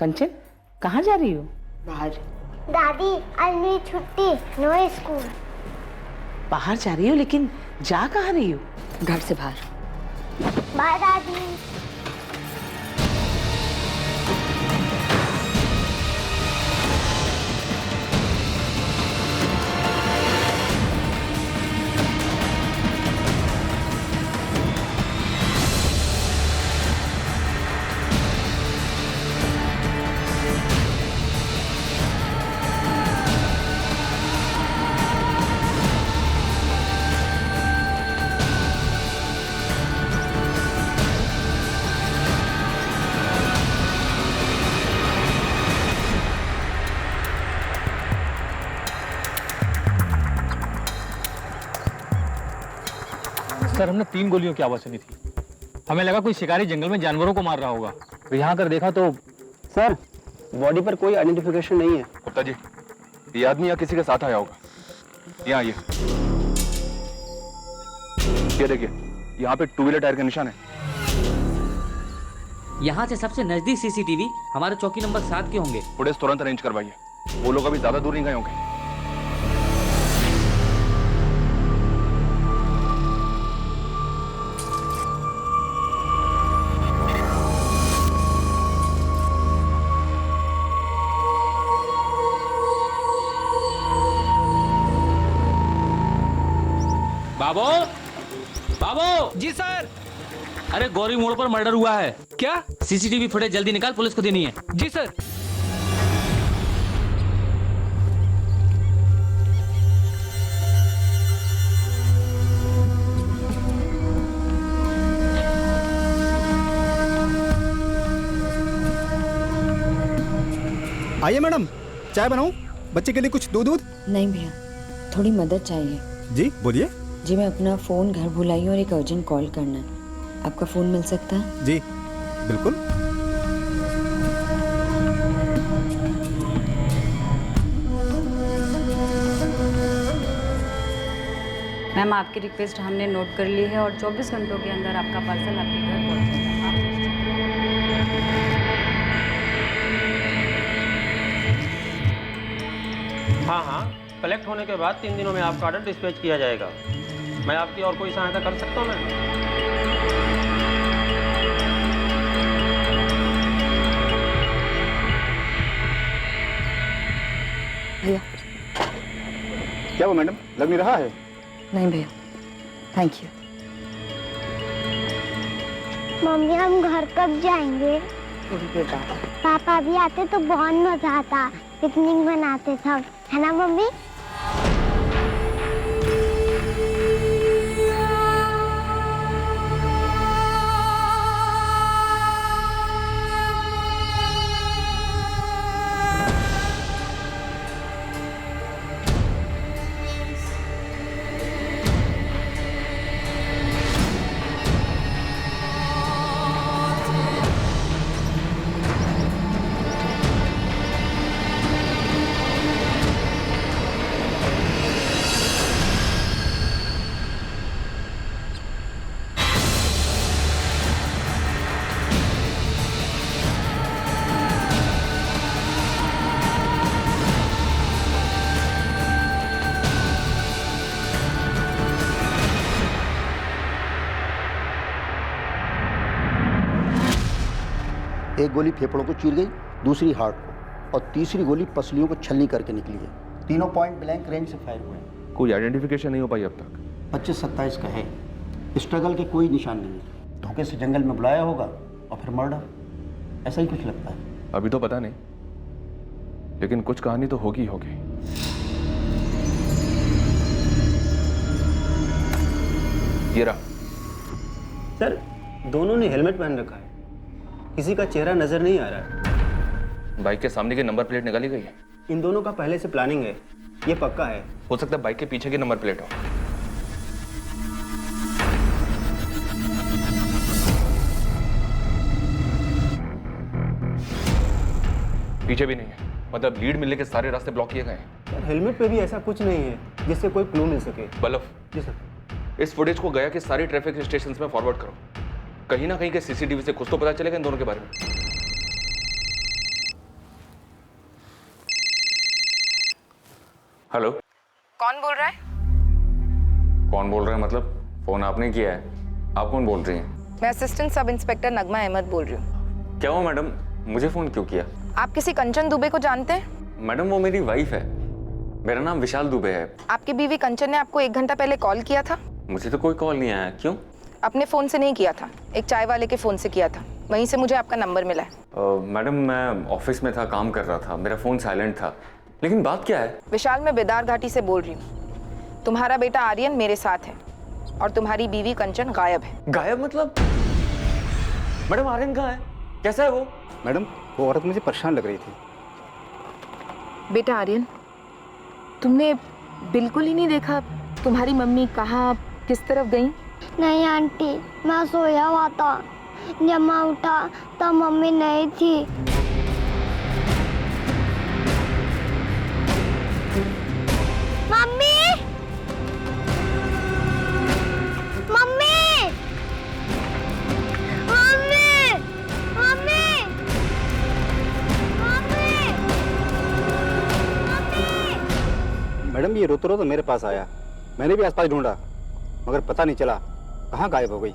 कंचन, कहाँ जा रही हो? बाहर। दादी आज मेरी छुट्टी, नो स्कूल। बाहर जा रही हो, लेकिन जा कहाँ रही हो? घर से बाहर। बाय दादी। सर, हमने 3 गोलियों की आवाज सुनी थी। हमें लगा कोई शिकारी जंगल में जानवरों को मार रहा होगा। तो यहाँ कर देखा तो सर, बॉडी पर कोई आइडेंटिफिकेशन नहीं है। गुप्ता जी, ये आदमी या किसी के साथ आया होगा। यहाँ आइए। ये देखिए, यहाँ पे 2 व्हीलर टायर का निशान है। यहाँ से सबसे नजदीक सीसीटीवी हमारे चौकी नंबर 7 के होंगे। फुटेज तुरंत अरेंज करवाइए। वो लोग अभी ज्यादा दूर नहीं गए होंगे। बाबू, बाबू। जी सर। अरे गौरी मोड़ पर मर्डर हुआ है। क्या? सीसीटीवी फुटेज जल्दी निकाल, पुलिस को देनी है। जी सर। आइए मैडम, चाय बनाऊं? बच्चे के लिए कुछ दूध? नहीं भैया, थोड़ी मदद चाहिए। जी बोलिए। जी मैं अपना फ़ोन घर भुलाई हूँ और एक अर्जेंट कॉल करना है। आपका फ़ोन मिल सकता है? जी बिल्कुल। मैम, आपकी रिक्वेस्ट हमने नोट कर ली है और 24 घंटों के अंदर आपका पार्सल आपके घर पहुंचेगा। आप हाँ हाँ, कलेक्ट होने के बाद 3 दिनों में आपका ऑर्डर डिस्पैच किया जाएगा। मैं आपकी और कोई सहायता कर सकता हूँ मैम? भैया। क्या वो मैडम, लग नहीं रहा है? नहीं भैया, थैंक यू। मम्मी हम घर कब जाएंगे? थोड़ी देर बाद। पापा भी आते तो बहुत मजा आता, पिकनिक बनाते सब, है ना मम्मी? एक गोली फेफड़ों को चीर गई, दूसरी हार्ट को, और तीसरी गोली पसलियों को छलनी करके निकली है। तीनों पॉइंट ब्लैंक रेंज से फायर हुए हैं। कोई आइडेंटिफिकेशन नहीं हो पाई अब तक। 25-27 का है। स्ट्रगल के कोई निशान नहीं है। धोखे से जंगल में बुलाया होगा और फिर मर्डर, ऐसा ही कुछ लगता है। अभी तो पता नहीं, लेकिन कुछ कहानी तो होगी होगी। ये रहा। सर, दोनों ने हेलमेट पहन रखा है। किसी का चेहरा नजर नहीं आ रहा है। बाइक के सामने की नंबर प्लेट निकाली गई है। इन दोनों का पहले से प्लानिंग है, ये पक्का है। हो सकता है बाइक के पीछे की नंबर प्लेट हो। पीछे भी नहीं है, मतलब लीड मिलने के सारे रास्ते ब्लॉक किए गए हैं। हेलमेट पे भी ऐसा कुछ नहीं है जिससे कोई क्लू मिल सके। बल्लभ, जी सर। इस फुटेज को गया कि सारी ट्रैफिक स्टेशंस में फॉरवर्ड करो। कहीं ना कहीं के सीसीटीवी से कुछ तो पता चलेगा इन दोनों के बारे में। हेलो, कौन बोल रहा है? कौन बोल रहा है मतलब? फोन आपने किया है, आप कौन बोल रही हैं? मैं असिस्टेंट सब इंस्पेक्टर नगमा अहमद बोल रही हूँ। क्या हुआ मैडम, मुझे फोन क्यों किया? आप किसी कंचन दुबे को जानते हैं? मैडम वो मेरी वाइफ है, मेरा नाम विशाल दुबे है। आपकी बीवी कंचन ने आपको 1 घंटा पहले कॉल किया था? मुझे तो कोई कॉल नहीं आया। क्यों? अपने फोन से नहीं किया था, एक चाय वाले के फोन से किया था, वहीं से मुझे आपका नंबर मिला है। मैडम मैं ऑफिस में था, काम कर रहा था, मेरा फोन साइलेंट था। लेकिन बात क्या है? विशाल, मैं बेदार घाटी से बोल रही हूँ। तुम्हारा बेटा आर्यन मेरे साथ है और तुम्हारी बीवी कंचन गायब है। गायब मतलब? मैडम आर्यन कहाँ है, कैसा है वो? मैडम वो औरत मुझे परेशान लग रही थी। बेटा आर्यन, तुमने बिल्कुल ही नहीं देखा तुम्हारी मम्मी कहाँ किस तरफ गई? नहीं आंटी, मैं सोया हुआ था, जब मैं उठा तब मम्मी नहीं थी। Mummy, mummy, mummy, mummy, mummy, mummy. Madam ये रोते रोते मेरे पास आया, मैंने भी आसपास ढूंढा मगर पता नहीं चला कहाँ गायब हो गई।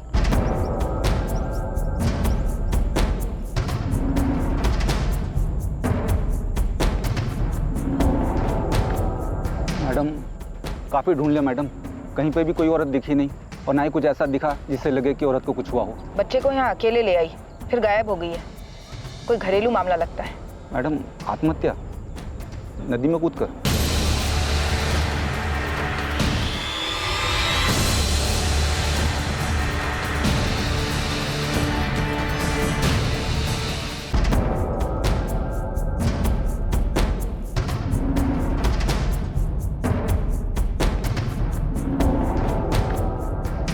मैडम काफ़ी ढूंढ लिया मैडम, कहीं पे भी कोई औरत दिखी नहीं और ना ही कुछ ऐसा दिखा जिससे लगे कि औरत को कुछ हुआ हो। बच्चे को यहाँ अकेले ले आई, फिर गायब हो गई है। कोई घरेलू मामला लगता है। मैडम आत्महत्या, नदी में कूदकर।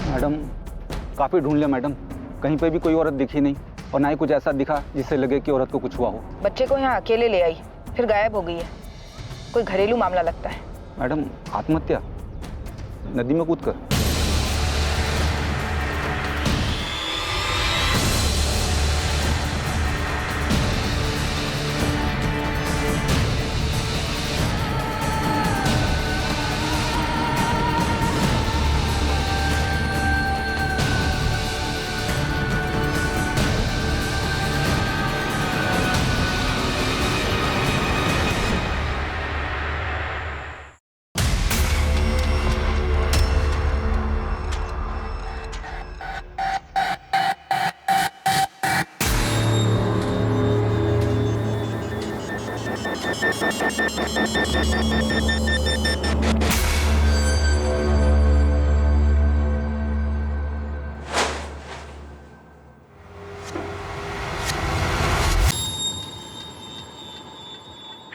मैडम काफ़ी ढूंढ लिया मैडम, कहीं पे भी कोई औरत दिखी नहीं और ना ही कुछ ऐसा दिखा जिससे लगे कि औरत को कुछ हुआ हो। बच्चे को यहाँ अकेले ले आई, फिर गायब हो गई है। कोई घरेलू मामला लगता है। मैडम आत्महत्या, नदी में कूदकर।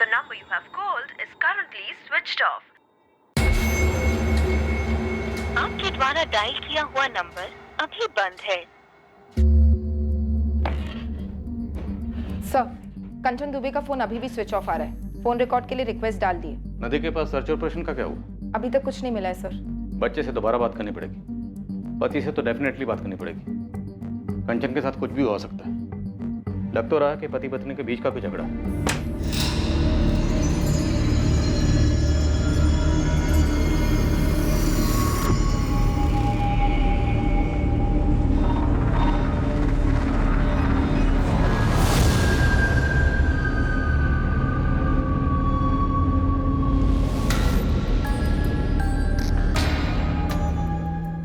The number you have called is currently switched off. आपके द्वारा डायल किया हुआ नंबर अभी बंद है। सर, कंचन दुबे का फोन अभी भी स्विच ऑफ आ रहा है। फोन रिकॉर्ड के लिए रिक्वेस्ट डाल दिए। नदी के पास सर्च ऑपरेशन का क्या हुआ? अभी तक कुछ नहीं मिला है सर। बच्चे से दोबारा बात करनी पड़ेगी, पति से तो डेफिनेटली बात करनी पड़ेगी। कंचन के साथ कुछ भी हो सकता है, लग तो रहा है कि पति पत्नी के बीच का कोई झगड़ा है।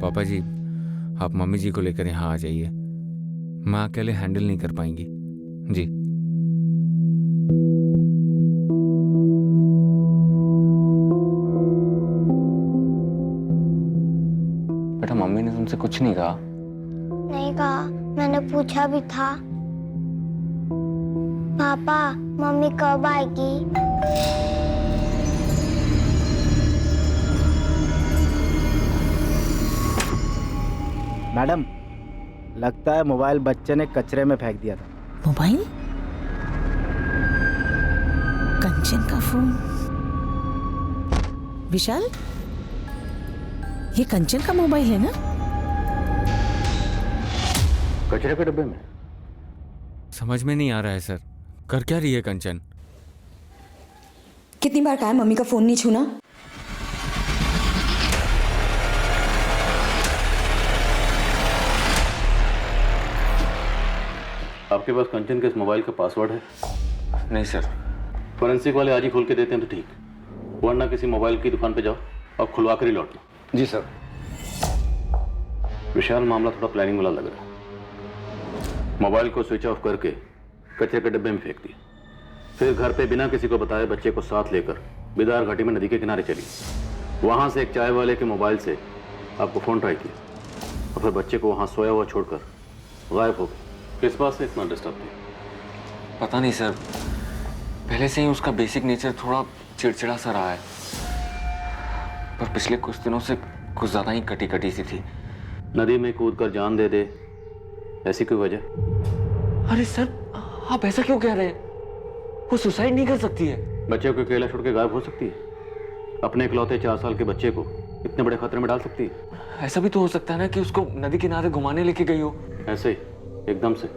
पापा जी, आप मम्मी जी को लेकर यहाँ आ जाइए, माँ अकेले हैंडल नहीं कर पाएंगी जी। बेटा मम्मी ने तुमसे कुछ नहीं कहा? नहीं कहा, मैंने पूछा भी था। पापा, मम्मी कब आएगी? मैडम लगता है मोबाइल बच्चे ने कचरे में फेंक दिया था। मोबाइल? कंचन का फोन? विशाल, ये कंचन का मोबाइल है ना? कचरे के डब्बे में? समझ में नहीं आ रहा है सर, कर क्या रही है कंचन? कितनी बार कहा है मम्मी का फोन नहीं छूना? आपके पास कंचन के इस मोबाइल का पासवर्ड है? नहीं सर। फॉरेंसिक वाले आज ही खोल के देते हैं तो ठीक, वरना किसी मोबाइल की दुकान पे जाओ और खुलवा कर ही लौटना। जी सर। विशाल, मामला थोड़ा प्लानिंग वाला लग रहा है। मोबाइल को स्विच ऑफ करके कचरे के डब्बे में फेंक दिया, फिर घर पे बिना किसी को बताए बच्चे को साथ लेकर बिदार घाटी में नदी के किनारे चली। वहां से एक चाय वाले के मोबाइल से आपको फोन ट्राई किया और फिर बच्चे को वहां सोया हुआ छोड़कर गायब हो गए। किस बात से इतना डिस्टर्ब किया? पता नहीं सर, पहले से ही उसका बेसिक नेचर थोड़ा चिड़चिड़ा सा रहा है, पर पिछले कुछ दिनों से कुछ ज़्यादा ही कटी कटी सी थी। नदी में कूद कर जान दे दे, ऐसी कोई वजह? अरे सर, आप ऐसा क्यों कह रहे हैं? वो सुसाइड नहीं कर सकती है। बच्चे को अकेला छोड़ के गायब हो सकती है? अपने इकलौते 4 साल के बच्चे को इतने बड़े खतरे में डाल सकती है? ऐसा भी तो हो सकता है ना कि उसको नदी किनारे घुमाने लेके गई हो। ऐसे ही एकदम से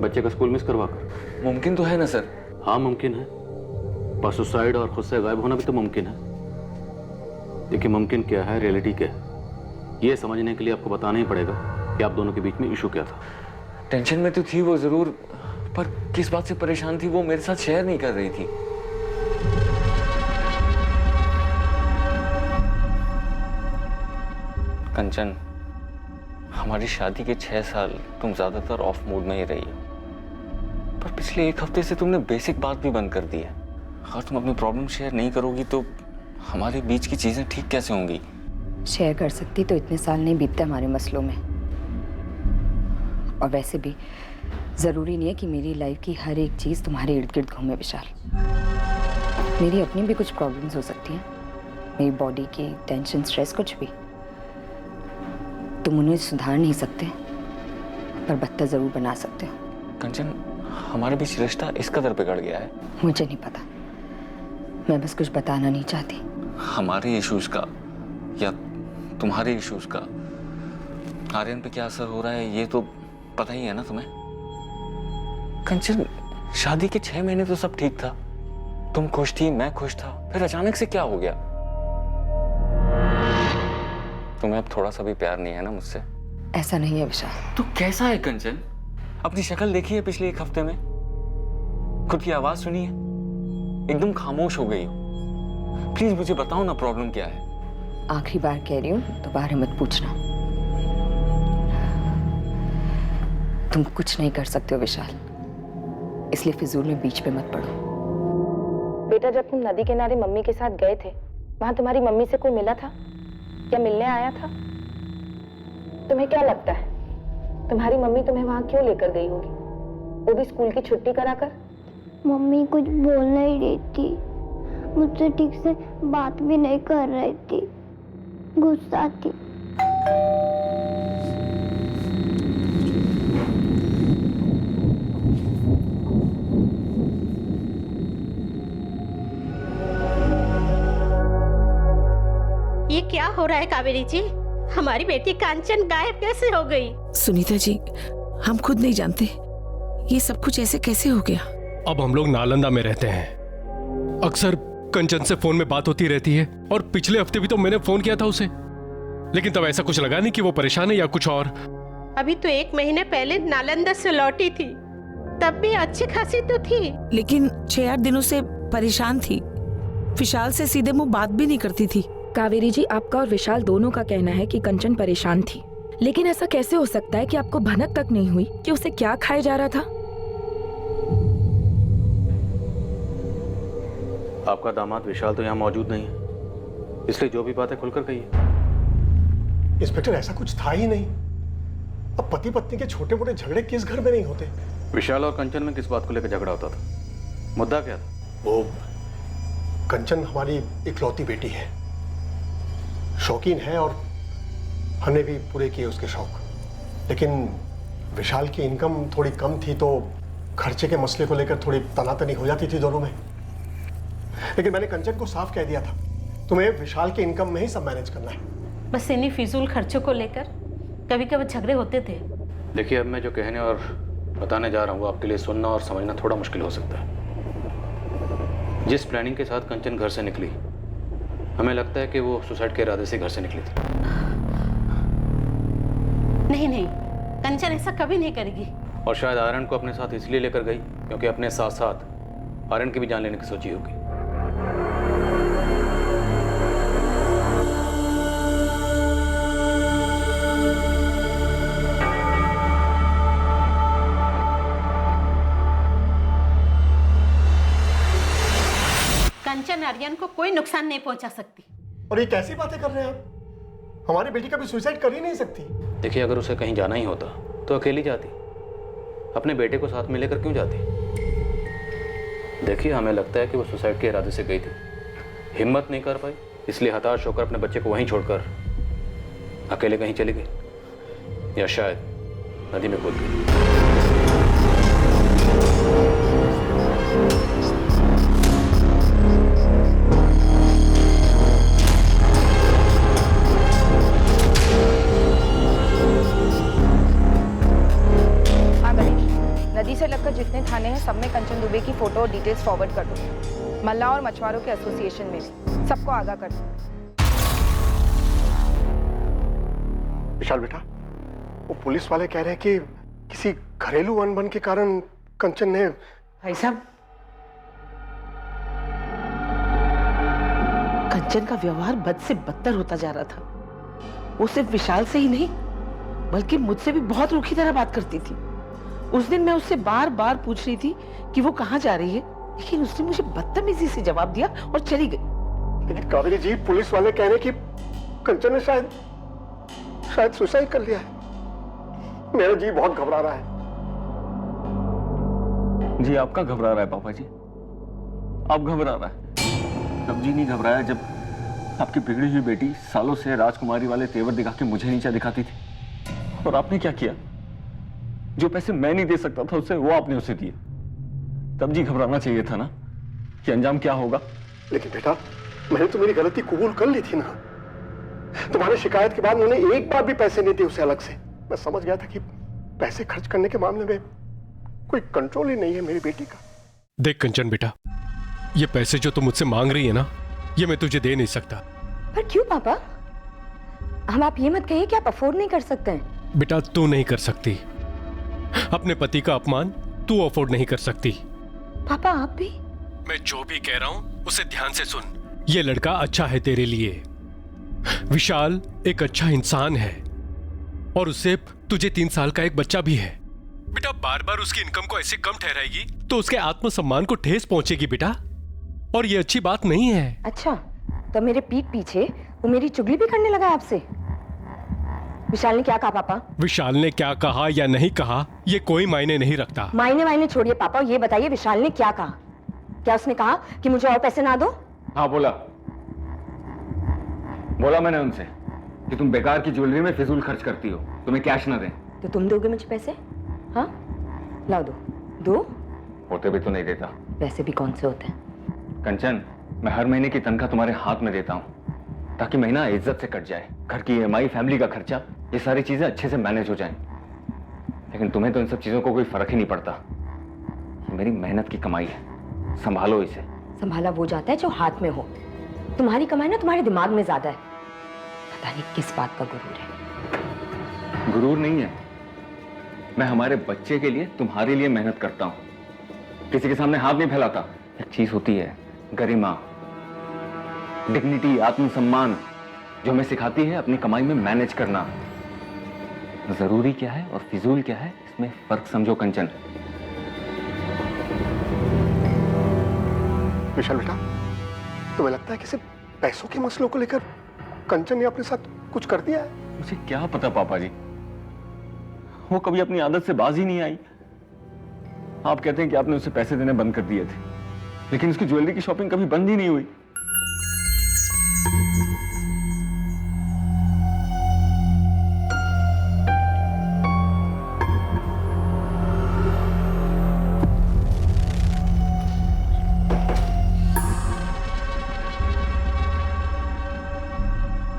बच्चे का स्कूल मिस करवा कर? मुमकिन तो है ना सर? हाँ मुमकिन है, पर सुसाइड और खुद से गायब होना भी तो मुमकिन है। देखिए, मुमकिन क्या है, रियलिटी क्या है, ये समझने के लिए आपको बताना ही पड़ेगा कि आप दोनों के बीच में इशू क्या था। टेंशन में तो थी वो जरूर, पर किस बात से परेशान थी वो मेरे साथ शेयर नहीं कर रही थी। कंचन, हमारी शादी के 6 साल तुम ज्यादातर ऑफ मूड में ही रही हो, पर पिछले 1 हफ्ते से तुमने बेसिक बात भी बंद कर दी है। अगर तुम अपनी प्रॉब्लम शेयर नहीं करोगी तो हमारे बीच की चीजें ठीक कैसे होंगी? शेयर कर सकती तो इतने साल नहीं बीतते हमारे मसलों में। और वैसे भी ज़रूरी नहीं है कि मेरी लाइफ की हर एक चीज़ तुम्हारे इर्द गिर्द घूमे विशाल। मेरी अपनी भी कुछ प्रॉब्लम्स हो सकती हैं, मेरी बॉडी की टेंशन, स्ट्रेस, कुछ भी। तुम उन्हें सुधार नहीं सकते, पर बदतर ज़रूर बना सकते हो। कंचन, हमारे बीच रिश्ता इस कदर बिगड़ गया है। मुझे नहीं पता, मैं बस कुछ बताना नहीं चाहती। हमारे इश्यूज का या तुम्हारे इश्यूज का आर्यन पे क्या असर हो रहा है ये तो पता ही है ना तुम्हें। कंचन, शादी के 6 महीने तो सब ठीक था, तुम खुश थी, मैं खुश था, फिर अचानक से क्या हो गया? तुम्हें अब थोड़ा सा भी प्यार नहीं है ना मुझसे? ऐसा नहीं है विशाल। तो कैसा है कंचन? अपनी शक्ल देखी है पिछले 1 हफ्ते में? खुद की आवाज सुनी है? एकदम खामोश हो गई हो। प्लीज मुझे बताओ ना, प्रॉब्लम क्या है? आखिरी बार कह रही हूँ, दोबारा मत पूछना। तुम कुछ नहीं कर सकते हो विशाल, इसलिए फिजूल में बीच पे मत पड़ो। बेटा, जब तुम नदी किनारे मम्मी के साथ गए थे, वहां तुम्हारी मम्मी से कोई मिला था या मिलने आया था? तुम्हें क्या लगता है तुम्हारी मम्मी तुम्हें वहां क्यों लेकर गई होगी, वो भी स्कूल की छुट्टी कराकर? मम्मी कुछ बोल नहीं रही थी, मुझसे ठीक से बात भी नहीं कर रही थी, गुस्सा थी। ये क्या हो रहा है कावेरी जी? हमारी बेटी कांचन गायब कैसे हो गई? सुनीता जी, हम खुद नहीं जानते ये सब कुछ ऐसे कैसे हो गया। अब हम लोग नालंदा में रहते हैं, अक्सर कंचन से फोन में बात होती रहती है, और पिछले हफ्ते भी तो मैंने फोन किया था उसे, लेकिन तब ऐसा कुछ लगा नहीं कि वो परेशान है या कुछ और। अभी तो 1 महीने पहले नालंदा से लौटी थी, तब भी अच्छी खासी तो थी, लेकिन 6-8 दिनों से परेशान थी। विशाल से सीधे मुंह बात भी नहीं करती थी। कावेरी जी, आपका और विशाल दोनों का कहना है कि कंचन परेशान थी, लेकिन ऐसा कैसे हो सकता है कि आपको भनक तक नहीं हुई कि उसे क्या खाया जा रहा था? आपका दामाद विशाल तो यहाँ मौजूद नहीं है, इसलिए जो भी बात है खुलकर कहिए। इंस्पेक्टर, ऐसा कुछ था ही नहीं। अब पति पत्नी के छोटे मोटे झगड़े किस घर में नहीं होते? विशाल और कंचन में किस बात को लेकर झगड़ा होता था? मुद्दा क्या था? वो कंचन हमारी इकलौती बेटी है, शौकीन है, और हमने भी पूरे किए उसके शौक। लेकिन विशाल की इनकम थोड़ी कम थी, तो खर्चे के मसले को लेकर थोड़ी तनातनी हो जाती थी दोनों में। लेकिन मैंने कंचन को साफ कह दिया था, तुम्हें विशाल की इनकम में ही सब मैनेज करना है। बस इन्हीं फिजूल खर्चों को लेकर कभी कभी झगड़े होते थे। देखिए, अब मैं जो कहने और बताने जा रहा हूँ आपके लिए सुनना और समझना थोड़ा मुश्किल हो सकता है। जिस प्लानिंग के साथ कंचन घर से निकली, हमें लगता है कि वो सुसाइड के इरादे से घर से निकली थी। नहीं नहीं, कंचन ऐसा कभी नहीं करेगी। और शायद आर्यन को अपने साथ इसलिए लेकर गई क्योंकि अपने साथ साथ आर्यन की भी जान लेने की सोची होगी। कंचन आर्यन को कोई नुकसान नहीं पहुंचा सकती। और ये कैसी बातें कर रहे हैं आप? हमारी बेटी कभी सुसाइड कर ही नहीं सकती। देखिए, अगर उसे कहीं जाना ही होता तो अकेली जाती, अपने बेटे को साथ में लेकर क्यों जाती? देखिए, हमें लगता है कि वो सुसाइड के इरादे से गई थी, हिम्मत नहीं कर पाई, इसलिए हताश होकर अपने बच्चे को वहीं छोड़कर अकेले कहीं चली गई, या शायद नदी में कूद गई। नदी से लगकर जितने थाने हैं सब में कंचन दुबे की फोटो और डिटेल्स फॉरवर्ड कर दो। मल्ला और मछुआरों के एसोसिएशन में भी सबको आगाह कर दो। विशाल बेटा, वो पुलिस वाले कह रहे हैं कि किसी घरेलू अनबन के कारण कंचन ने। भाई साहब, कंचन का व्यवहार बद से बदतर होता जा रहा था। वो सिर्फ विशाल से ही नहीं बल्कि मुझसे भी बहुत रूखी तरह बात करती थी। उस दिन मैं उससे बार बार पूछ रही थी कि वो कहाँ जा रही है, लेकिन उसने मुझे बदतमीजी से जवाब दिया और चली गई। लेकिन कावेरी जी, पुलिस वाले कह रहे हैं कि कंचन ने शायद सुसाइड कर लिया है। मेरा जी बहुत घबरा रहा है। जी आपका घबरा रहा है पापा जी, आप घबरा रहा है। तब जी नहीं घबराया जब आपकी बिगड़ी हुई बेटी सालों से राजकुमारी वाले तेवर दिखा के मुझे नीचा दिखाती थी, और आपने क्या किया? जो पैसे मैं नहीं दे सकता था उससे, वो आपने उसे दिए। तब जी घबराना चाहिए था ना कि अंजाम क्या होगा। लेकिन बेटा, मैंने तो मेरी गलती कबूल कर ली थी ना। तुम्हारी शिकायत के बाद उन्होंने एक बार भी पैसे नहीं दिए उसे अलग से। मैं समझ गया था कि पैसे खर्च करने के मामले में कोई कंट्रोल ही नहीं है मेरी बेटी का। देख कंचन बेटा, ये पैसे जो तुम मुझसे मांग रही है ना, ये मैं तुझे दे नहीं सकता। पर क्यों पापा? हम आप ये मत कहिए कि आप अफोर्ड नहीं कर सकते हैं। बेटा, तू नहीं कर सकती। अपने पति का अपमान तू अफोर्ड नहीं कर सकती। पापा आप भी? मैं जो भी कह रहा हूं उसे ध्यान से सुन। ये लड़का अच्छा है तेरे लिए। विशाल एक अच्छा इंसान है और उससे तुझे 3 साल का एक बच्चा भी है। बेटा, बार बार उसकी इनकम को ऐसे कम ठहराएगी तो उसके आत्मसम्मान को ठेस पहुंचेगी बेटा, और ये अच्छी बात नहीं है। अच्छा, तो मेरे पीठ पीछे वो मेरी चुगली भी करने लगा आपसे? विशाल ने क्या कहा पापा? विशाल ने क्या कहा या नहीं कहा ये कोई मायने नहीं रखता। मायने छोड़िए पापा, ये बताइए विशाल ने क्या कहा? क्या उसने कहा कि मुझे और पैसे ना दो? हाँ बोला मैंने उनसे कि तुम बेकार की ज्वेलरी में फिजूल खर्च करती हो, तुम्हें कैश ना दें। तो तुम दोगे मुझे पैसे? हाँ, लाओ दो। होते भी तो नहीं देता। वैसे भी कौन से होते हैं? कंचन, मैं हर महीने की तनख्वाह तुम्हारे हाथ में देता हूँ ताकि महीना इज्जत से कट जाए। घर की EMI, फैमिली का खर्चा, ये सारी चीजें अच्छे से मैनेज हो जाएं। लेकिन तुम्हें तो इन सब चीजों को कोई फर्क ही नहीं पड़ता। ये मेरी मेहनत की कमाई है, संभालो इसे। संभाला वो जाता है जो हाथ में हो। तुम्हारी कमाई ना तुम्हारे दिमाग में ज्यादा है। पता नहीं किस बात का गुरूर है। गुरूर नहीं है, मैं हमारे बच्चे के लिए, तुम्हारे लिए मेहनत करता हूँ, किसी के सामने हाथ नहीं फैलाता। एक चीज होती है गरिमा, डिग्निटी, आत्मसम्मान, जो हमें सिखाती है अपनी कमाई में मैनेज करना। जरूरी क्या है और फिजूल क्या है, इसमें फर्क समझो कंचन। विशाल बेटा, तुम्हें लगता है कि सिर्फ पैसों के मसलों को लेकर कंचन ने अपने साथ कुछ कर दिया है? मुझे क्या पता पापा जी, वो कभी अपनी आदत से बाज ही नहीं आई। आप कहते हैं कि आपने उसे पैसे देने बंद कर दिए थे, लेकिन उसकी ज्वेलरी की शॉपिंग कभी बंद ही नहीं हुई।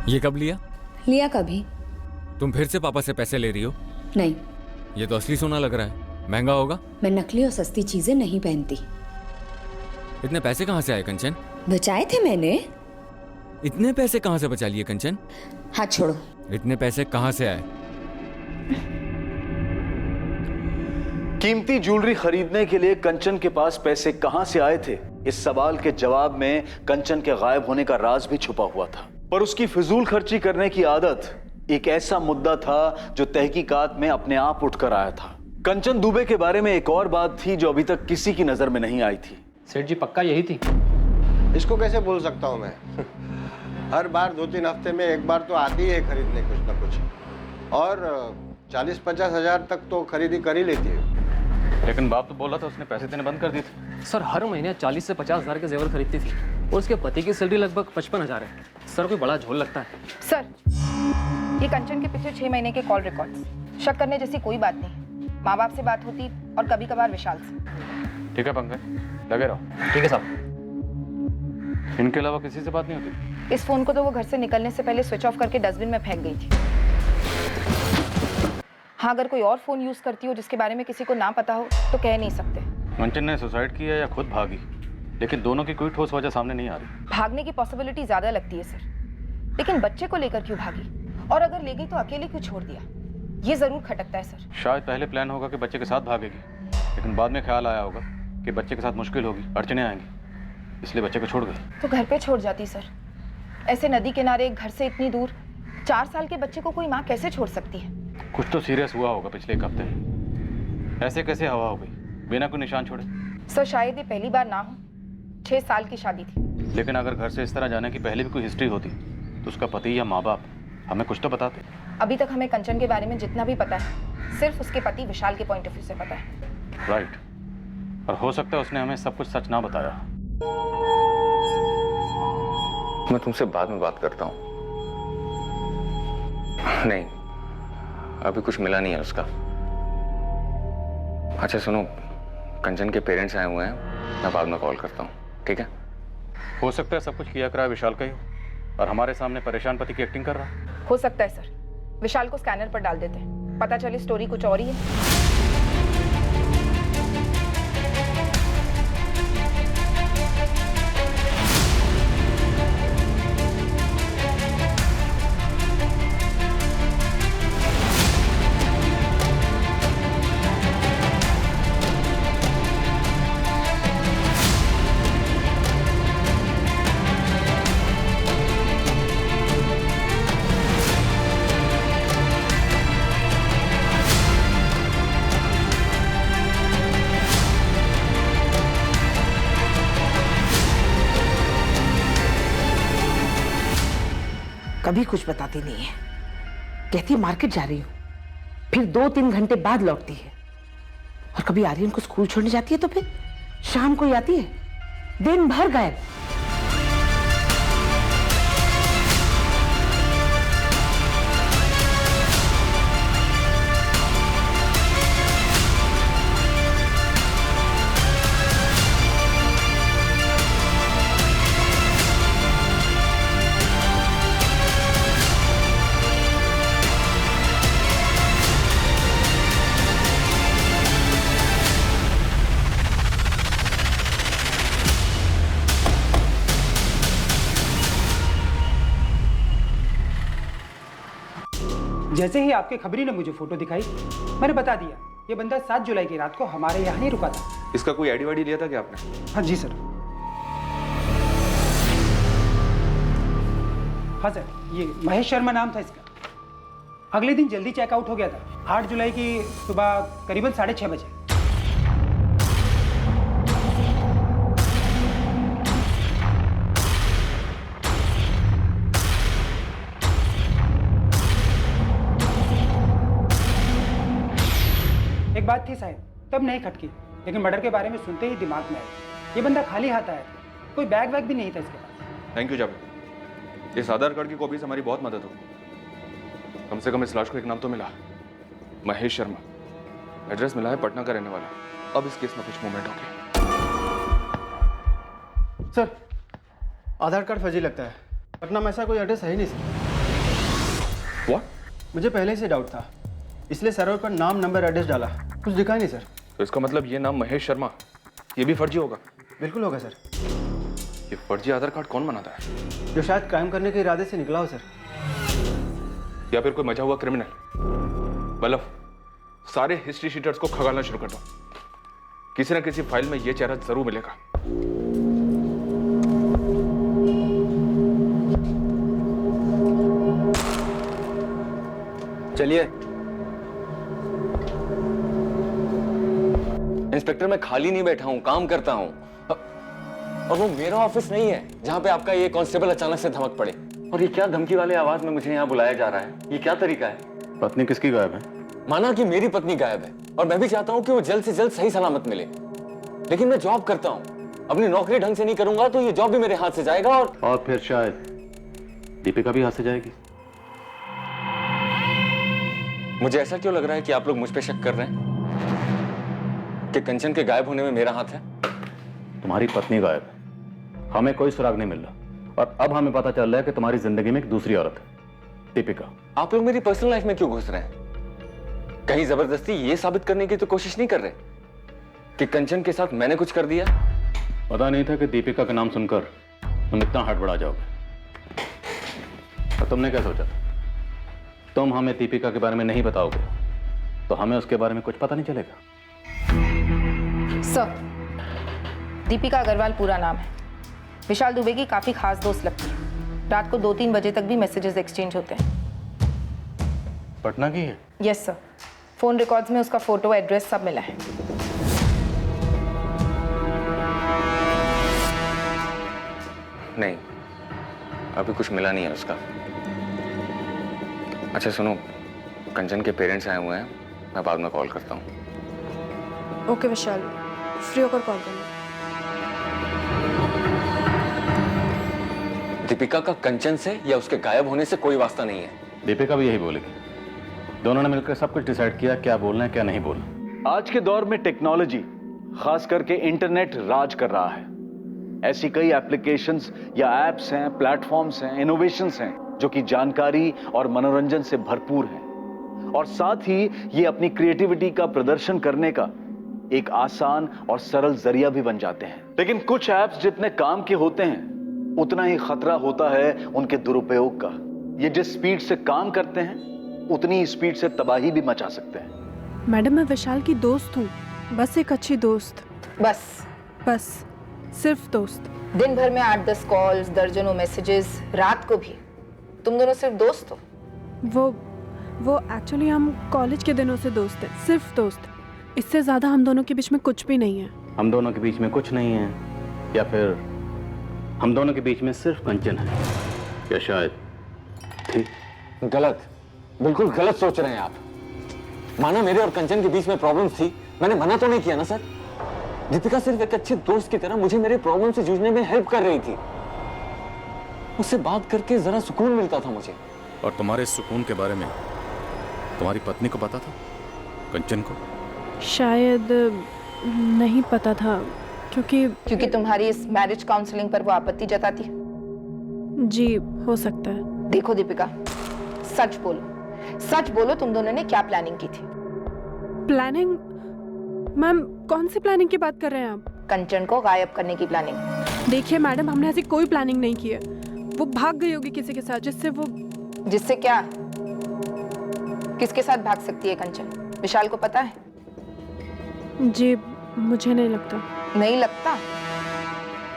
ये कब लिया? लिया कभी? तुम फिर से पापा से पैसे ले रही हो? नहीं। ये तो असली सोना लग रहा है, महंगा होगा। मैं नकली और सस्ती चीजें नहीं पहनती। इतने पैसे कहाँ से आए कंचन? बचाए थे मैंने। इतने पैसे कहाँ से बचा लिए कंचन? हाथ छोड़ो। इतने पैसे कहाँ से आए? कीमती ज्वेलरी खरीदने के लिए कंचन के पास पैसे कहां से आए थे, इस सवाल के जवाब में कंचन के गायब होने का राज भी छुपा हुआ था। पर उसकी फिजूल खर्ची करने की आदत एक ऐसा मुद्दा था जो तहकीकात में अपने आप उठकर आया था। कंचन दुबे के बारे में एक और बात थी जो अभी तक किसी की नजर में नहीं आई थी। सेठ जी पक्का यही थी? इसको कैसे बोल सकता हूँ मैं? हर बार 2-3 हफ्ते में एक बार तो आती है खरीदने कुछ ना कुछ, और 40-50 हज़ार तक तो खरीदी कर ही लेती है। लेकिन बाप तो बोला था उसने पैसे देने बंद कर दिए थे। सर हर महीने 40 से 50 हज़ार के जेवर खरीदती थी और उसके पति की सैलरी लगभग 55,000 है। सर कोई बड़ा झोल लगता है। सर ये कंचन के पिछले 6 महीने के कॉल रिकॉर्ड्स, शक करने जैसी कोई बात नहीं। माँ बाप से बात होती और कभी कभार विशाल से। ठीक है पंकज, लगे रहो। ठीक है साहब। इनके अलावा किसी से बात नहीं होती? इस फोन को तो वो घर से निकलने से पहले स्विच ऑफ करके डस्टबिन में फेंक गई थी। हाँ, अगर कोई और फोन यूज करती हो जिसके बारे में किसी को ना पता हो तो कह नहीं सकते। कंचन ने सुसाइड किया या खुद भागी, लेकिन दोनों की कोई ठोस वजह सामने नहीं आ रही। भागने की पॉसिबिलिटी ज्यादा लगती है सर, लेकिन बच्चे को लेकर क्यों भागी? और अगर ले गई तो अकेले क्यों छोड़ दिया? ये जरूर खटकता है सर। शायद पहले प्लान होगा कि बच्चे के साथ भागेगी, लेकिन बाद में ख्याल आया होगा कि बच्चे के साथ मुश्किल होगी, अड़चने आएंगी, इसलिए बच्चे को छोड़ गई। तो घर पे छोड़ जाती सर। ऐसे नदी किनारे घर से इतनी दूर 4 साल के बच्चे को कोई माँ कैसे छोड़ सकती है? कुछ तो सीरियस हुआ होगा पिछले 1 हफ्ते। ऐसे कैसे हवा हो गई बिना कोई निशान छोड़े? सर शायद ये पहली बार ना हो। 6 साल की शादी थी। लेकिन अगर घर से इस तरह जाने की पहले भी कोई हिस्ट्री होती तो उसका पति या माँ बाप हमें कुछ तो बताते। अभी तक हमें कंचन के बारे में जितना भी पता है सिर्फ उसके पति विशाल के पॉइंट ऑफ व्यू से पता है। राइट, और हो सकता है उसने हमें सब कुछ सच ना बताया। मैं तुमसे बाद में बात करता हूँ। नहीं, अभी कुछ मिला नहीं है उसका। अच्छा सुनो, कंचन के पेरेंट्स आए हुए हैं, मैं बाद में कॉल करता हूँ, ठीक है? हो सकता है सब कुछ किया करा विशाल का ही हो और हमारे सामने परेशान पति की एक्टिंग कर रहा। हो सकता है सर। विशाल को स्कैनर पर डाल देते हैं, पता चले स्टोरी कुछ और ही है। कभी कुछ बताती नहीं है, कहती है मार्केट जा रही हूं, फिर 2-3 घंटे बाद लौटती है। और कभी आर्यन को स्कूल छोड़ने जाती है तो फिर शाम को ही आती है, दिन भर गायब। जैसे ही आपके खबरी ने मुझे फोटो दिखाई, मैंने बता दिया ये बंदा 7 जुलाई की रात को हमारे यहाँ नहीं रुका था। इसका कोई आईडी वाईडी लिया था क्या आपने? हाँ जी सर। हाँ सर, ये महेश शर्मा नाम था इसका। अगले दिन जल्दी चेकआउट हो गया था, 8 जुलाई की सुबह करीबन 6:30 बजे। एक बात थी साहब, तब नहीं खटकी, लेकिन मर्डर के बारे में सुनते ही दिमाग में आया। ये बंदा खाली हाथ आया, कोई बैग वैग भी नहीं था इसके पास। थैंक यू जावेद, इस आधार कार्ड की कॉपी से हमारी बहुत मदद होगी। कम से कम इस लाश को एक नाम तो मिला, महेश शर्मा। एड्रेस मिला है पटना का रहने वाला। अब इस केस में कुछ मूवमेंट होगी। सर आधार कार्ड फर्जी लगता है, पटना में ऐसा कोई एड्रेस है ही नहीं सर। व्हाट? मुझे पहले से डाउट था, इसलिए सर्वर पर नाम नंबर एड्रेस डाला, कुछ दिखा ही नहीं सर। तो इसका मतलब ये नाम महेश शर्मा, ये भी फर्जी होगा? बिल्कुल होगा सर। ये फर्जी आधार कार्ड कौन बनाता है? जो शायद क्राइम करने के इरादे से निकला हो सर। या फिर कोई मचा हुआ क्रिमिनल। बल्लभ, सारे हिस्ट्री शीटर्स को खगालना शुरू कर दो। किसी न किसी फाइल में ये चेहरा जरूर मिलेगा। चलिए। इंस्पेक्टर, मैं खाली नहीं बैठा हूं, काम करता हूं। और वो मेरा ऑफिस नहीं है जहां पे आपका ये कांस्टेबल अचानक से धमक पड़े। और ये क्या धमकी वाले आवाज में मुझे यहाँ बुलाया जा रहा है? ये क्या तरीका है? पत्नी किसकी गायब है? माना कि मेरी पत्नी गायब है और मैं भी चाहता हूं कि वो जल्द से जल्द सही सलामत मिले, लेकिन मैं जॉब करता हूं। अपनी नौकरी ढंग से नहीं करूंगा तो ये जॉब भी मेरे हाथ से जाएगा और फिर शायद दीपिका भी हाथ से जाएगी। मुझे ऐसा क्यों लग रहा है कि आप लोग मुझ पे शक कर रहे हैं कि कंचन के गायब होने में मेरा हाथ है? तुम्हारी पत्नी गायब है, हमें कोई सुराग नहीं मिल रहा, और अब हमें पता चल रहा है कि तुम्हारी जिंदगी में एक दूसरी औरत है, दीपिका। आप लोग मेरी पर्सनल लाइफ में क्यों घुस रहे हैं? कहीं जबरदस्ती ये साबित करने की तो कोशिश नहीं कर रहे कि कंचन के साथ मैंने कुछ कर दिया? पता नहीं था कि दीपिका का नाम सुनकर तुम इतना हड़बड़ा जाओगे। और तुमने क्या सोचा था? तुम हमें दीपिका के बारे में नहीं बताओगे तो हमें उसके बारे में कुछ पता नहीं चलेगा। सर, दीपिका अग्रवाल पूरा नाम है। विशाल दुबे की काफी खास दोस्त लगती है। रात को 2-3 बजे तक भी मैसेजेस एक्सचेंज होते हैं। पटना की है? यस सर, फोन रिकॉर्ड्स में उसका फोटो, एड्रेस सब मिला है। नहीं, अभी कुछ मिला नहीं है उसका। अच्छा सुनो, कंचन के पेरेंट्स आए हुए हैं, मैं बाद में कॉल करता हूँ। ओके विशाल, फ्री होकर कॉल करना। दीपिका का कंचन से या उसके गायब होने से कोई वास्ता नहीं है। दीपिका भी यही बोलेगी। दोनों ने मिलकर सब कुछ डिसाइड किया, क्या बोलना है क्या नहीं बोलना। आज के दौर में टेक्नोलॉजी, खास करके इंटरनेट राज कर रहा है। ऐसी कई एप्लीकेशंस या एप्स हैं, प्लेटफॉर्म्स हैं, इनोवेशंस हैं जो कि जानकारी और मनोरंजन से भरपूर हैं, और साथ ही ये अपनी क्रिएटिविटी का प्रदर्शन करने का एक आसान और सरल जरिया भी बन जाते हैं। लेकिन कुछ ऐप्स जितने काम के होते हैं उतना ही खतरा होता है उनके दुरुपयोग का। ये जिस स्पीड से काम करते हैं उतनी ही स्पीड से तबाही भी मचा सकते हैं। मैडम, मैं विशाल की दोस्त हूँ, बस एक अच्छी दोस्त। बस सिर्फ दोस्त। दिन भर में 8-10 कॉल्स, दर्जनों मैसेजेस, रात को भी। तुम दोनों सिर्फ दोस्त हो? वो एक्चुअली हम कॉलेज के दिनों से दोस्त हैं, सिर्फ दोस्त। इससे ज्यादा हम दोनों के बीच में कुछ भी नहीं है। हम दोनों के बीच में कुछ नहीं है, या फिर हम दोनों के बीच में सिर्फ कंचन है, या शायद ठीक? गलत, बिल्कुल गलत सोच रहे हैं आप। माना मेरे और कंचन के बीच में प्रॉब्लम्स थी, मैंने मना तो नहीं किया ना सर। दीपिका सिर्फ एक अच्छे दोस्त की तरह मुझे मेरे प्रॉब्लम से जूझने में हेल्प कर रही थी। उससे बात करके जरा सुकून मिलता था मुझे। और तुम्हारे सुकून के बारे में तुम्हारी पत्नी को पता था? कंचन को? शायद नहीं पता था, क्योंकि तुम्हारी इस मैरिज काउंसलिंग पर वो आपत्ति जताती। जी हो सकता है। देखो दीपिका, सच बोलो तुम दोनों ने क्या प्लानिंग की थी? प्लानिंग? मैम, कौन सी प्लानिंग की बात कर रहे हैं आप? कंचन को गायब करने की प्लानिंग। देखिए मैडम, हमने ऐसी कोई प्लानिंग नहीं की है। वो भाग गई होगी किसी के साथ, जिससे क्या? किसके साथ भाग सकती है कंचन? विशाल को पता है? जी मुझे नहीं लगता। नहीं लगता?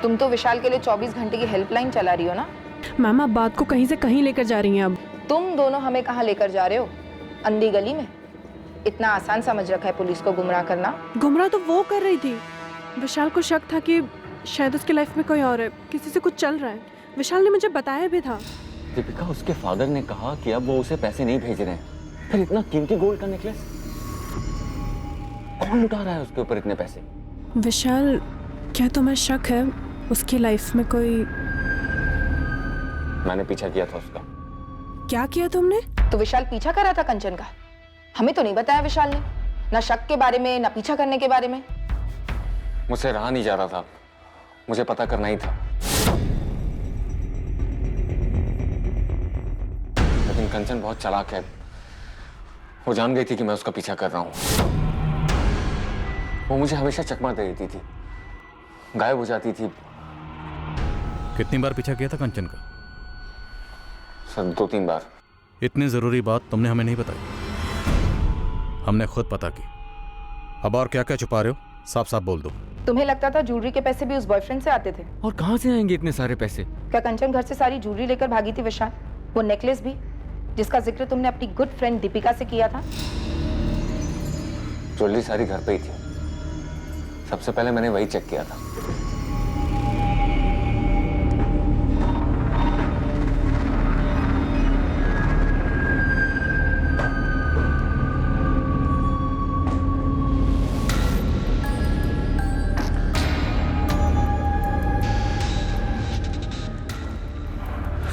तुम तो विशाल के लिए 24 घंटे की हेल्पलाइन चला रही हो ना? मैम, आप बात को कहीं से कहीं लेकर जा रही हैं। अब तुम दोनों हमें कहाँ लेकर जा रहे हो? अंधी गली में? इतना आसान समझ रखा है पुलिस को गुमराह करना? गुमराह तो वो कर रही थी। विशाल को शक था कि शायद उसकी लाइफ में कोई और है, किसी से कुछ चल रहा है। विशाल ने मुझे बताया भी था। दीपिका, उसके फादर ने कहा कि अब वो उसे पैसे नहीं भेज रहे हैं। फिर इतना कीमती गोल्ड का नेकलेस कौन लुटा रहा है उसके ऊपर इतने पैसे? विशाल, क्या तुम्हें शक है उसकी लाइफ में कोई? मैंने पीछा किया था उसका। क्या किया तुमने? तो विशाल पीछा कर रहा था कंचन का? हमें तो नहीं बताया विशाल ने, ना शक के बारे में ना पीछा करने के बारे में। मुझसे रहा नहीं जा रहा था, मुझे पता करना ही था। लेकिन कंचन बहुत चालाक है, वो जान गई थी कि मैं उसका पीछा कर रहा हूं। वो मुझे हमेशा चकमा दे देती थी, गायब हो जाती थी, कितनी बार पीछा किया था कंचन का? सर 2-3 बार। इतनी ज़रूरी बात तुमने हमें नहीं बताई, हमने खुद पता की। अब और क्या क्या छुपा रहे हो, साफ साफ बोल दो। तुम्हें लगता था ज्वेलरी के पैसे भी उस बॉयफ्रेंड से आते थे? और कहाँ से आएंगे इतने सारे पैसे? क्या कंचन घर से सारी ज्वेलरी लेकर भागी थी विशाल? वो नेकलेस भी जिसका जिक्र तुमने अपनी गुड फ्रेंड दीपिका से किया था? ज्वेलरी सारी घर पे ही थी। सबसे पहले मैंने वही चेक किया था।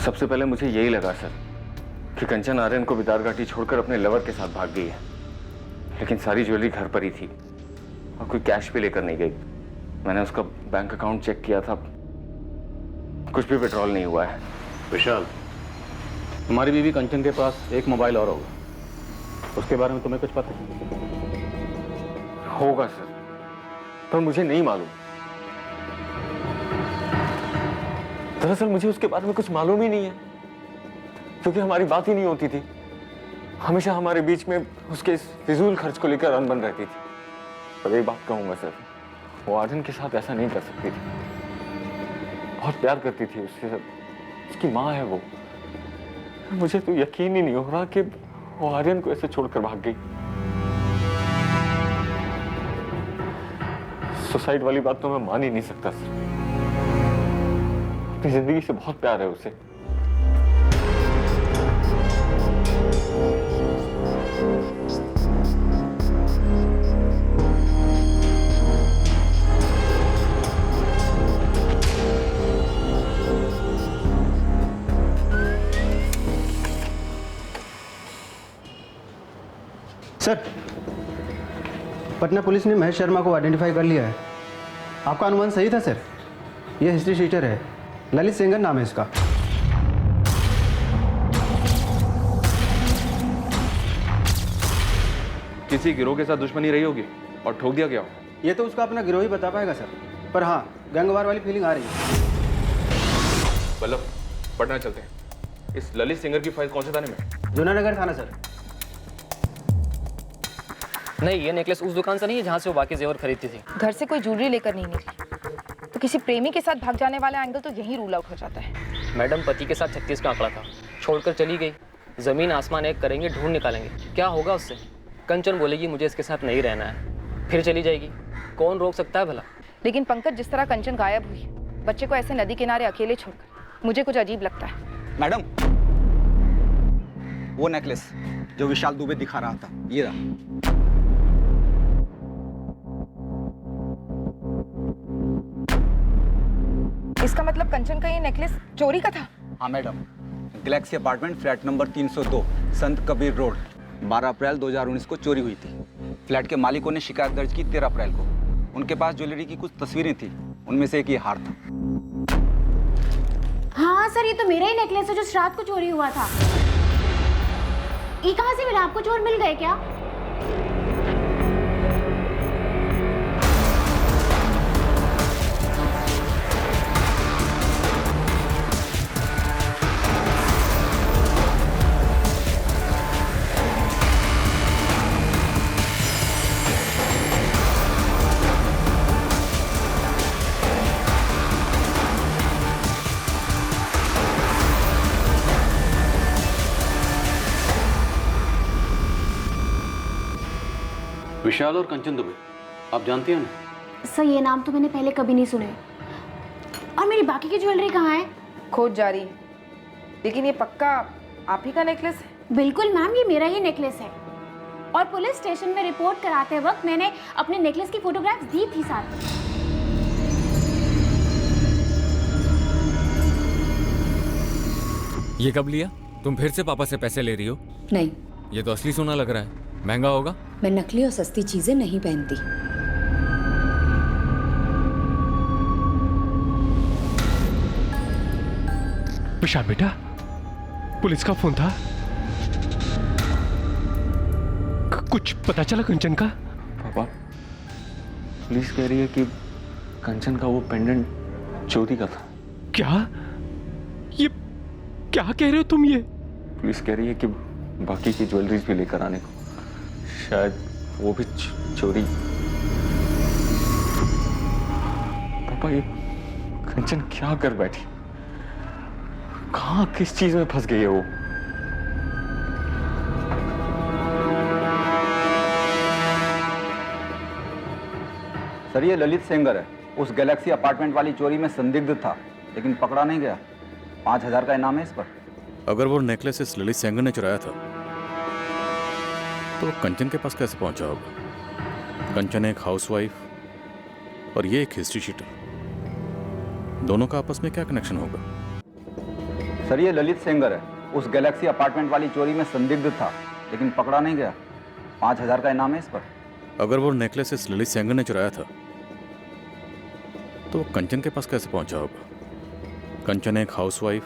सबसे पहले मुझे यही लगा सर कि कंचन आर्यन को बिदार घाटी छोड़कर अपने लवर के साथ भाग गई है, लेकिन सारी ज्वेलरी घर पर ही थी और कोई कैश भी लेकर नहीं गई। मैंने उसका बैंक अकाउंट चेक किया था, कुछ भी विड्रॉल नहीं हुआ है। विशाल, तुम्हारी बीवी कंचन के पास एक मोबाइल और होगा, उसके बारे में तुम्हें कुछ पता होगा सर, पर मुझे नहीं मालूम। दरअसल मुझे उसके बारे में कुछ मालूम ही नहीं है, क्योंकि हमारी बात ही नहीं होती थी। हमेशा हमारे बीच में उसके इस फिजूल खर्च को लेकर अनबन रहती थी। पर एक बात कहूंगा सर, वो आर्यन के साथ ऐसा नहीं कर सकती थी। बहुत प्यार करती थी उससे, उसकी माँ है वो। मुझे तो यकीन ही नहीं हो रहा कि वो आर्यन को ऐसे छोड़कर भाग गई। सुसाइड वाली बात तो मैं मान ही नहीं सकता सर। अपनी जिंदगी से बहुत प्यार है उसे। सर, पटना पुलिस ने महेश शर्मा को आइडेंटिफाई कर लिया है। आपका अनुमान सही था सर, ये हिस्ट्री शीटर है, ललित सेंगर नाम है इसका। किसी गिरोह के साथ दुश्मनी रही होगी और ठोक दिया गया हो। ये तो उसका अपना गिरोह ही बता पाएगा सर, पर हाँ गैंगवार वाली फीलिंग आ रही है। बल्लभ, पटना चलते हैं। इस ललित सिंगर की फाइल कौन से थाने में? जूनानगर थाना सर। नहीं, ये नेकलेस उस दुकान से नहीं है जहाँ से वो बाकी जेवर खरीदती थी। घर से कोई ज्वेलरी लेकर नहीं निकली, तो किसी प्रेमी के साथ भाग जाने वाला एंगल तो यही रूल आउट हो जाता है। मैडम, पति के साथ 36 का आंकड़ा था, छोड़कर चली गई। जमीन आसमान एक करेंगे, ढूंढ निकालेंगे, क्या होगा उससे? कंचन बोलेगी मुझे इसके साथ नहीं रहना है, फिर चली जाएगी। कौन रोक सकता है भला? लेकिन पंकज, जिस तरह कंचन गायब हुई, बच्चे को ऐसे नदी किनारे अकेले छोड़कर, मुझे कुछ अजीब लगता है। मैडम, वो नेकलेस जो विशाल दुबे दिखा रहा था, ये रहा। इसका मतलब कंचन का ये नेकलेस चोरी का था? हाँ madam, Galaxy apartment flat number 302 संत कबीर रोड 12 अप्रैल 2019 को चोरी हुई थी। फ्लैट के मालिकों ने शिकायत दर्ज की 13 अप्रैल को। उनके पास ज्वेलरी की कुछ तस्वीरें थी, उनमें से एक ये हार था। हाँ सर, ये तो मेरा ही नेकलेस है जो रात को चोरी हुआ था। ये कहाँ से मिला आपको? चोर मिल गए क्या? विशाल और कंचन दुबे, आप जानती हैं ना? सर, ये नाम तो मैंने पहले कभी नहीं सुने। और मेरी बाकी की ज्वेलरी कहाँ है? खोज जारी है, लेकिन ये पक्का आप ही का नेकलेस है? बिल्कुल मैम, ये मेरा ही नेकलेस है। और पुलिस स्टेशन में रिपोर्ट कराते वक्त मैंने अपने नेकलेस की फोटोग्राफ्स दी थी साथ में। ये कब लिया? तुम फिर से पापा से पैसे ले रही हो? नहीं, ये तो असली सोना लग रहा है, महंगा होगा। मैं नकली और सस्ती चीजें नहीं पहनती। विशाल बेटा, पुलिस का फोन था, कुछ पता चला कंचन का? पापा, पुलिस कह रही है कि कंचन का वो पेंडेंट चोरी का था। क्या? ये क्या कह रहे हो तुम? ये पुलिस कह रही है कि बाकी की ज्वेलरीज भी लेकर आने को, शायद वो भी चोरी। पापा, ये कंचन क्या कर बैठी? कहाँ किस चीज में फंस गई है वो? सर, ये ललित सेंगर है। उस गैलेक्सी अपार्टमेंट वाली चोरी में संदिग्ध था, लेकिन पकड़ा नहीं गया। 5,000 का इनाम है इस पर। अगर वो नेकलेस इस ललित सेंगर ने चुराया था तो वो कंचन के पास कैसे पहुंचा होगा? कंचन एक हाउसवाइफ और ये एक हिस्ट्री शीटर, दोनों का आपस में क्या कनेक्शन होगा? सर, ये ललित सेंगर है। उस गैलेक्सी अपार्टमेंट वाली चोरी में संदिग्ध था, लेकिन पकड़ा नहीं गया। 5,000 का इनाम है इस पर। अगर वो नेकलेस इस ललित सेंगर ने चुराया था तो वो कंचन के पास कैसे पहुंचा होगा? कंचन एक हाउसवाइफ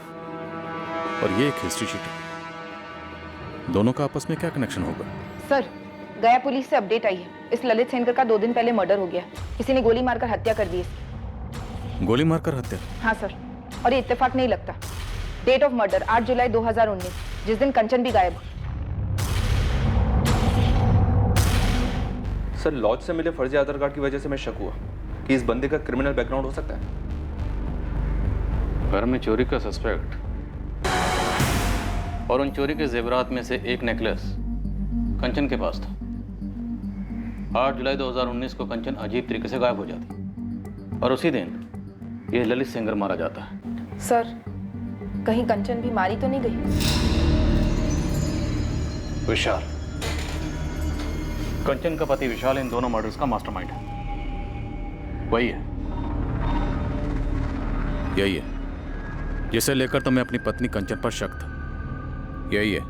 और ये एक हिस्ट्री शीटर, दोनों का आपस में क्या कनेक्शन होगा? सर, गया पुलिस से अपडेट आई है। इस ललित सेंगर का 2 दिन पहले मर्डर हो गया। किसी ने गोली मारकर हत्या कर दी इसकी। गोली मारकर हत्या? हाँ सर, और ये इत्तेफाक नहीं लगता। डेट ऑफ मर्डर 8 जुलाई 2019, जिस दिन कंचन भी गायब। सर, लॉज से मिले फर्जी आधार कार्ड की वजह से मैं शक हुआ कि इस बंदे का क्रिमिनल बैकग्राउंड हो सकता है। घर में चोरी का सस्पेक्ट और उन चोरी के जेवरात में से एक नेकलेस कंचन के पास था। 8 जुलाई 2019 को कंचन अजीब तरीके से गायब हो जाती और उसी दिन ये ललित सेंगर मारा जाता है। सर, कहीं कंचन भी मारी तो नहीं गई? विशाल, कंचन का पति विशाल इन दोनों मर्डर्स का मास्टरमाइंड है। वही है, यही है जिसे लेकर तुम्हें अपनी पत्नी कंचन पर शक था। यही है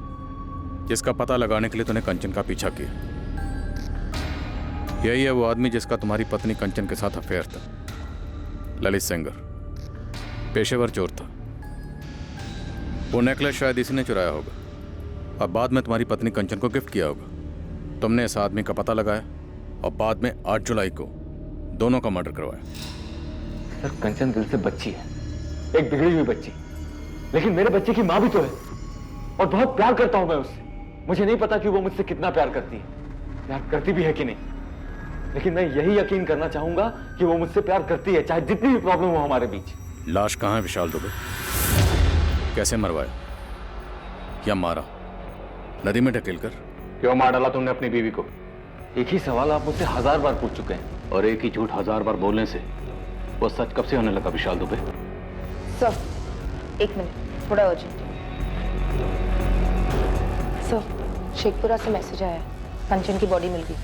जिसका पता लगाने के लिए तूने कंचन का पीछा किया। यही है वो आदमी जिसका तुम्हारी पत्नी कंचन के साथ अफेयर था। ललित सेंगर पेशेवर चोर था। वो नेकलेस शायद इसी ने चुराया होगा और बाद में तुम्हारी पत्नी कंचन को गिफ्ट किया होगा। तुमने इस आदमी का पता लगाया और बाद में 8 जुलाई को दोनों का मर्डर करवाया। सर, कंचन दिल से बच्ची है, एक बिगड़ी हुई बच्ची, लेकिन मेरे बच्चे की माँ भी तो है और बहुत प्यार करता हूं मैं उससे। मुझे नहीं पता कि वो मुझसे कितना प्यार करती है, प्यार करती भी है कि नहीं, लेकिन मैं यही यकीन करना चाहूंगा कि वो मुझसे प्यार करती है, चाहे जितनी भी प्रॉब्लम हो हमारे बीच। लाश कहाँ है विशाल दुबे? कैसे मरवाया या मारा? नदी में ढकेल कर? क्यों मार डाला तुमने अपनी बीवी को? एक ही सवाल आप मुझसे 1000 बार पूछ चुके हैं और एक ही झूठ 1000 बार बोलने से वो सच कब से होने लगा विशाल दुबे? सर, 1 मिनट, थोड़ा अर्जेंट। सर, शेखपुरा से मैसेज आया है, कंचन की बॉडी मिल गई।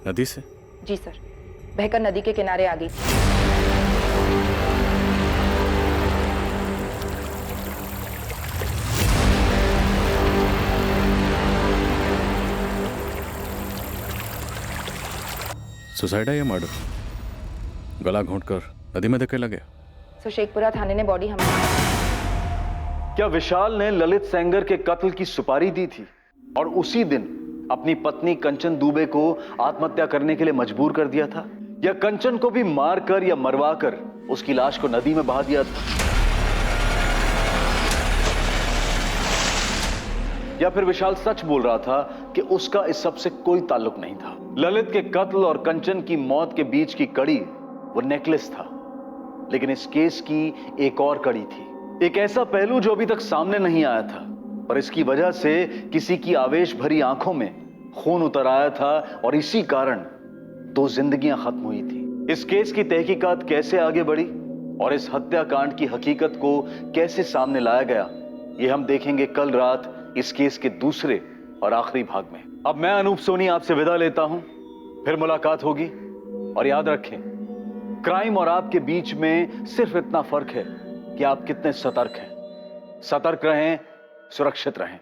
नदी से? जी सर, बहकर नदी के किनारे आ गई। सुसाइड है या मर्डर? गला घोंटकर नदी में धकेला गया? सर, शेखपुरा थाने ने बॉडी हमें। क्या विशाल ने ललित सेंगर के कत्ल की सुपारी दी थी और उसी दिन अपनी पत्नी कंचन दुबे को आत्महत्या करने के लिए मजबूर कर दिया था, या कंचन को भी मारकर या मरवाकर उसकी लाश को नदी में बहा दिया था, या फिर विशाल सच बोल रहा था कि उसका इस सब से कोई ताल्लुक नहीं था? ललित के कत्ल और कंचन की मौत के बीच की कड़ी वो नेकलेस था, लेकिन इस केस की एक और कड़ी थी, एक ऐसा पहलू जो अभी तक सामने नहीं आया था, पर इसकी वजह से किसी की आवेश भरी आंखों में खून उतर आया था और इसी कारण 2 जिंदगियां खत्म हुई थी। इस केस की तहकीकात कैसे आगे बढ़ी और इस हत्याकांड की हकीकत को कैसे सामने लाया गया, ये हम देखेंगे कल रात इस केस के दूसरे और आखिरी भाग में। अब मैं अनूप सोनी आपसे विदा लेता हूं, फिर मुलाकात होगी। और याद रखें, क्राइम और आपके बीच में सिर्फ इतना फर्क है कि आप कितने सतर्क हैं। सतर्क रहें, सुरक्षित रहें।